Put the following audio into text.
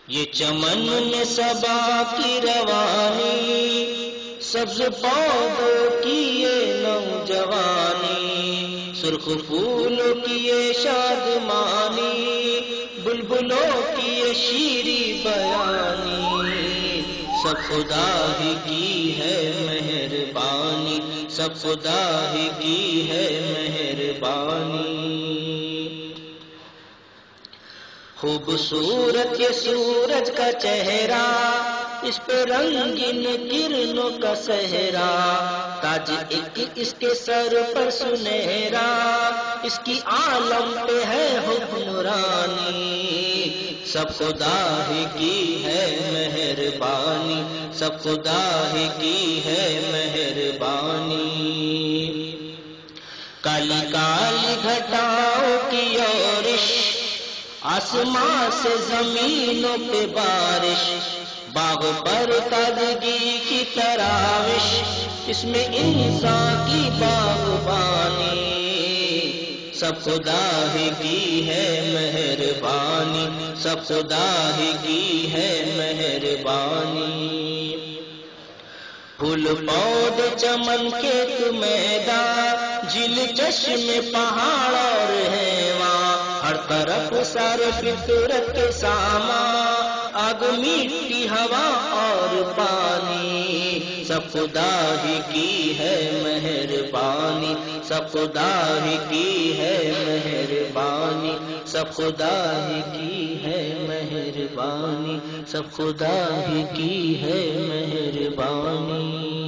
یہ چمن میں صبا کی روانی، سبز پودوں کی یہ نوجوانی، سرخ پھولوں کی یہ شادمانی، بلبلوں کی یہ شیریں بیانی، سب خدا ہی کی ہے مہربانی، سب خدا ہی کی ہے مہربانی۔ خوبصورت یہ سورج کا چہرہ، اس پہ رنگین کرنوں کا صحرا، تاج ایک اس کے سر پر سنہرا، اس کی عالم پہ ہے حکمرانی، سب خدا ہی کی ہے مہربانی، سب خدا ہی کی ہے مہربانی۔ کالی کالی گھٹاؤں کی یورش، آسمان سے زمینوں پہ بارش، باغ پر تازگی کی تراوش، اس میں انسان کی باغبانی، سب خدا ہی کی ہے مہربانی، سب خدا ہی کی ہے مہربانی۔ پھول پودے چمن کھیت میدان، جھیل چشم پہاڑ اور حیوان، ہر طرف سارے فطرت کے سامان، آگ مٹی ہوا اور پانی، سب خدا ہی کی ہے مہربانی، سب خدا ہی کی ہے مہربانی، سب خدا ہی کی ہے مہربانی، سب خدا ہی کی ہے مہربانی۔